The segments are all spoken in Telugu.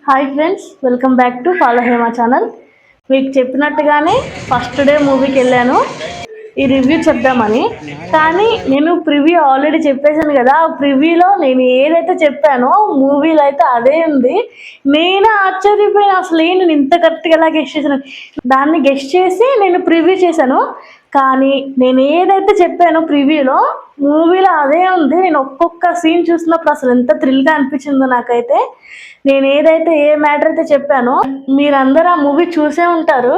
Hi friends, welcome back to follow Hema channel. మీకు చెప్పినట్టుగానే ఫస్ట్ డే మూవీకి వెళ్ళాను ఈ రివ్యూ చెప్దామని. కానీ నేను ప్రివ్యూ ఆల్రెడీ చెప్పేశాను కదా. ఆ ప్రివ్యూలో నేను ఏదైతే చెప్పానో మూవీలో అయితే అదే ఉంది. నేను ఆశ్చర్యపోయిన, అసలు నేను ఇంత కరెక్ట్గా ఎలా గెస్ట్ చేశాను. దాన్ని గెస్ట్ చేసి నేను ప్రివ్యూ చేశాను. కానీ నేను ఏదైతే చెప్పానో ప్రివ్యూలో మూవీలో అదే ఉంది. నేను ఒక్కొక్క సీన్ చూసినప్పుడు అసలు ఎంత థ్రిల్గా అనిపించిందో నాకైతే. నేను ఏదైతే ఏ మ్యాటర్ అయితే చెప్పానో మీరందరూ ఆ మూవీ చూసే ఉంటారు.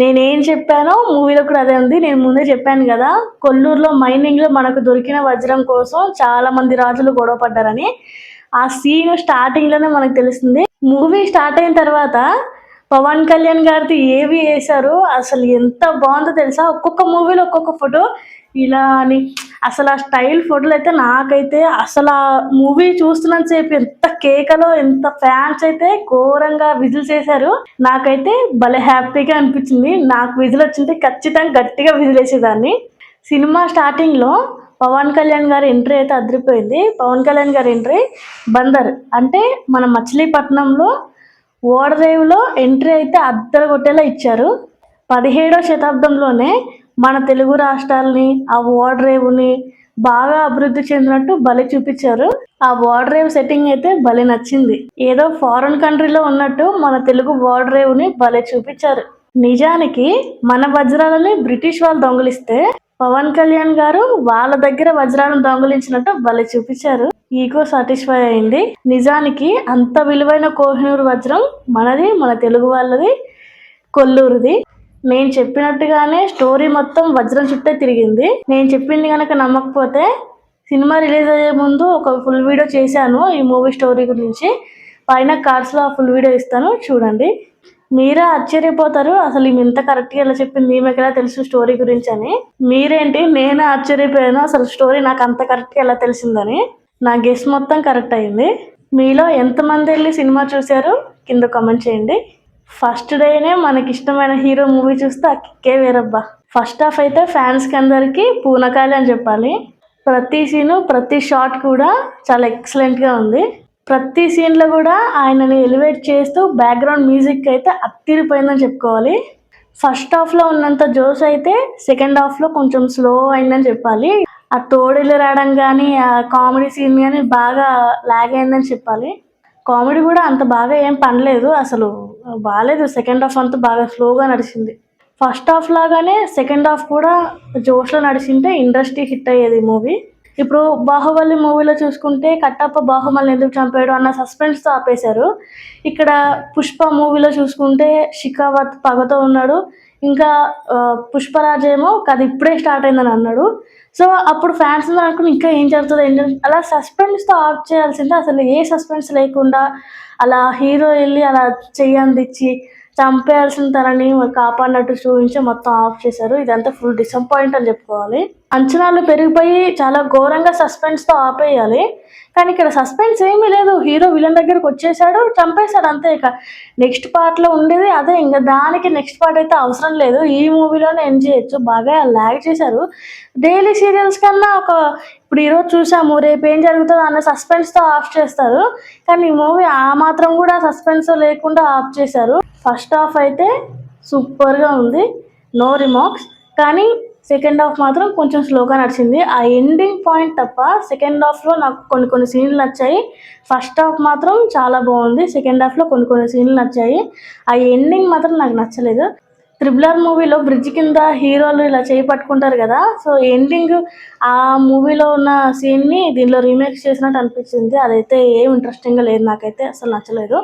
నేనేం చెప్పానో మూవీలో కూడా అదే ఉంది. నేను ముందే చెప్పాను కదా, కొల్లూరులో మైనింగ్లో మనకు దొరికిన వజ్రం కోసం చాలా మంది రాజులు గొడవ పడ్డారని. ఆ సీన్ స్టార్టింగ్లోనే మనకు తెలుస్తుంది. మూవీ స్టార్ట్ అయిన తర్వాత పవన్ కళ్యాణ్ గారిది ఏవి వేశారు, అసలు ఎంత బాగుందో తెలుసా. ఒక్కొక్క మూవీలో ఒక్కొక్క ఫోటో ఇలా అని, అసలు ఆ స్టైల్ ఫోటోలు అయితే నాకైతే అసలు ఆ మూవీ చూస్తున్నంత సేపు ఎంత కేకలో, ఎంత ఫ్యాన్స్ అయితే ఘోరంగా విజిల్ చేశారు. నాకైతే భలే హ్యాపీగా అనిపించింది. నాకు విజిల్ వచ్చింటే ఖచ్చితంగా గట్టిగా విజిల్ వేసేదాన్ని. సినిమా స్టార్టింగ్లో పవన్ కళ్యాణ్ గారి ఎంట్రీ అయితే అదిరిపోయింది. పవన్ కళ్యాణ్ గారి ఎంట్రీ బందర్ అంటే మన మచిలీపట్నంలో ఓడరేవులో ఎంట్రీ అయితే అద్దరగొట్టేలా ఇచ్చారు. 17వ శతాబ్దంలోనే మన తెలుగు రాష్ట్రాలని, ఆ ఓడరేవుని బాగా అభివృద్ధి చెందినట్టు భలే చూపించారు. ఆ ఓడరేవు సెట్టింగ్ అయితే భలే నచ్చింది. ఏదో ఫారెన్ కంట్రీలో ఉన్నట్టు మన తెలుగు ఓడరేవుని భలే చూపించారు. నిజానికి మన వజ్రాలని బ్రిటిష్ వాళ్ళు దొంగిలిస్తే పవన్ కళ్యాణ్ గారు వాళ్ళ దగ్గర వజ్రాలను దొంగిలించినట్టు భలే చూపించారు. ఈగో సాటిస్ఫై అయింది. నిజానికి అంత విలువైన కోహినూరు వజ్రం మనది, మన తెలుగు వాళ్ళది, కొల్లూరుది. నేను చెప్పినట్టుగానే స్టోరీ మొత్తం వజ్రం చుట్టే తిరిగింది. నేను చెప్పింది కనుక నమ్మకపోతే సినిమా రిలీజ్ అయ్యే ముందు ఒక ఫుల్ వీడియో చేశాను ఈ మూవీ స్టోరీ గురించి. పైన కార్డ్స్లో ఆ ఫుల్ వీడియో ఇస్తాను, చూడండి. మీరే ఆశ్చర్యపోతారు, అసలు ఈమె ఇంత కరెక్ట్గా ఎలా చెప్పింది, ఈమెకి ఎలా తెలుసు స్టోరీ గురించి అని. మీరేంటి, నేనే ఆశ్చర్యపోయాను అసలు స్టోరీ నాకు అంత కరెక్ట్గా ఎలా తెలిసిందని. నా గెస్ మొత్తం కరెక్ట్ అయింది. మీలో ఎంతమంది వెళ్ళి సినిమా చూశారు కింద కామెంట్ చేయండి. ఫస్ట్ డేనే మనకి ఇష్టమైన హీరో మూవీ చూస్తే ఆ కిక్కే వేరబ్బా. ఫస్ట్ హాఫ్ అయితే ఫ్యాన్స్కి అందరికీ పూనకాలి అని చెప్పాలి. ప్రతి సీను, ప్రతి షాట్ కూడా చాలా ఎక్సలెంట్గా ఉంది. ప్రతి సీన్లో కూడా ఆయనని ఎలివేట్ చేస్తూ బ్యాక్గ్రౌండ్ మ్యూజిక్ అయితే అత్తిరిపోయిందని చెప్పుకోవాలి. ఫస్ట్ హాఫ్లో ఉన్నంత జోస్ అయితే సెకండ్ హాఫ్లో కొంచెం స్లో అయిందని చెప్పాలి. ఆ తోడేళ్ళు రావడం కానీ, ఆ కామెడీ సీన్ కానీ బాగా లాగ్ అయిందని చెప్పాలి. కామెడీ కూడా అంత బాగా ఏం పనలేదు, అసలు బాగాలేదు. సెకండ్ హాఫ్ అంతా బాగా స్లోగా నడిచింది. ఫస్ట్ హాఫ్ లాగానే సెకండ్ హాఫ్ కూడా జోష్లో నడిచింటే ఇండస్ట్రీ హిట్ అయ్యేది మూవీ. ఇప్పుడు బాహుబలి మూవీలో చూసుకుంటే కట్టప్ప బాహుబలిని ఎందుకు చంపాడు అన్న సస్పెన్స్తో ఆపేశారు. ఇక్కడ పుష్ప మూవీలో చూసుకుంటే షికావత్ పగతో ఉన్నాడు. ఇంకా పుష్పరాజ్ ఏమో కథ ఇప్పుడే స్టార్ట్ అయిందని అన్నాడు. సో అప్పుడు ఫ్యాన్స్ అనుకుని ఇంకా ఏం జరుగుతుంది అలా సస్పెన్స్తో ఆఫ్ చేయాల్సిందే. అసలు ఏ సస్పెన్స్ లేకుండా అలా హీరో వెళ్ళి అలా చెయ్యందిచ్చి చంపేయాల్సిన తనని కాపాడినట్టు చూపించి మొత్తం ఆఫ్ చేశారు. ఇదంతా ఫుల్ డిసప్పాయింట్ అని చెప్పుకోవాలి. అంచనాలు పెరిగిపోయి చాలా ఘోరంగా సస్పెన్స్తో ఆపేయాలి. కానీ ఇక్కడ సస్పెన్స్ ఏమీ లేదు. హీరో విలన్ దగ్గరకు వచ్చేసాడు, చంపేశాడు అంతే. ఇక నెక్స్ట్ పార్ట్లో ఉండేది అదే. ఇంకా దానికి నెక్స్ట్ పార్ట్ అయితే అవసరం లేదు. ఈ మూవీలోనే ఎంజాయ్ చేయొచ్చు. బాగా లాగ్ చేశారు. డైలీ సీరియల్స్ కన్నా ఇప్పుడు ఈరోజు చూసాము, రేపు ఏం జరుగుతుందో అన్న సస్పెన్స్తో ఆఫ్ చేస్తారు. కానీ ఈ మూవీ ఆ మాత్రం కూడా సస్పెన్స్ లేకుండా ఆఫ్ చేశారు. ఫస్ట్ హాఫ్ అయితే సూపర్గా ఉంది, నో రిమార్క్స్. కానీ సెకండ్ హాఫ్ మాత్రం కొంచెం స్లోగా నడిచింది. ఆ ఎండింగ్ పాయింట్ తప్ప సెకండ్ హాఫ్లో నాకు కొన్ని సీన్లు నచ్చాయి. ఫస్ట్ హాఫ్ మాత్రం చాలా బాగుంది. సెకండ్ హాఫ్లో కొన్ని సీన్లు నచ్చాయి. ఆ ఎండింగ్ మాత్రం నాకు నచ్చలేదు. RRR మూవీలో బ్రిడ్జ్ కింద హీరోలు ఇలా చేయి పట్టుకుంటారు కదా, సో ఎండింగ్ ఆ మూవీలో ఉన్న సీన్ని దీనిలో రీమేక్ చేసినట్టు అనిపించింది. అదైతే ఏం ఇంట్రెస్టింగ్గా లేదు, నాకైతే అసలు నచ్చలేదు.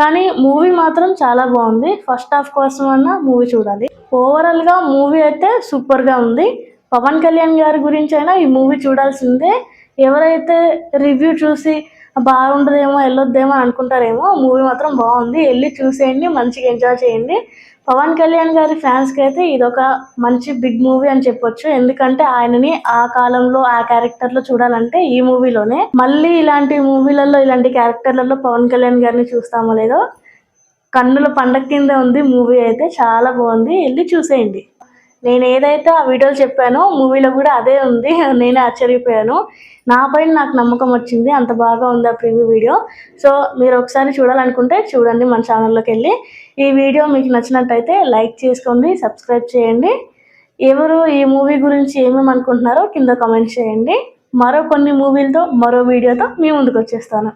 కానీ మూవీ మాత్రం చాలా బాగుంది. ఫస్ట్ హాఫ్ కోసం అన్న మూవీ చూడాలి. ఓవరాల్గా మూవీ అయితే సూపర్గా ఉంది. పవన్ కళ్యాణ్ గారి గురించి అయినా ఈ మూవీ చూడాల్సిందే. ఎవరైతే రివ్యూ చూసి బాగుండదేమో, వెళ్ళొద్దేమో అని అనుకుంటారేమో, మూవీ మాత్రం బాగుంది. వెళ్ళి చూసేయండి, మంచిగా ఎంజాయ్ చేయండి. పవన్ కళ్యాణ్ గారి ఫ్యాన్స్కి అయితే ఇదొక మంచి బిగ్ మూవీ అని చెప్పొచ్చు. ఎందుకంటే ఆయనని ఆ కాలంలో ఆ క్యారెక్టర్లో చూడాలంటే ఈ మూవీలోనే. మళ్ళీ ఇలాంటి మూవీలలో, ఇలాంటి క్యారెక్టర్లలో పవన్ కళ్యాణ్ గారిని చూస్తామో లేదో, కన్నుల పండగ కింద ఉంది మూవీ అయితే. చాలా బాగుంది, వెళ్ళి చూసేయండి. నేను ఏదైతే ఆ వీడియోలో చెప్పానో మూవీలో కూడా అదే ఉంది. నేనే ఆశ్చర్యపోయాను. నా పైన నాకు నమ్మకం వచ్చింది. అంత బాగా ఉంది ఆ ప్రివ్యూ వీడియో. సో మీరు ఒకసారి చూడాలనుకుంటే చూడండి మన ఛానల్లోకి వెళ్ళి. ఈ వీడియో మీకు నచ్చినట్టయితే లైక్ చేసుకోండి, సబ్స్క్రైబ్ చేయండి. ఎవరు ఈ మూవీ గురించి ఏమేమి అనుకుంటున్నారో కింద కామెంట్ చేయండి. మరో కొన్ని మూవీలతో మరో వీడియోతో మీ ముందుకు వచ్చేస్తాను.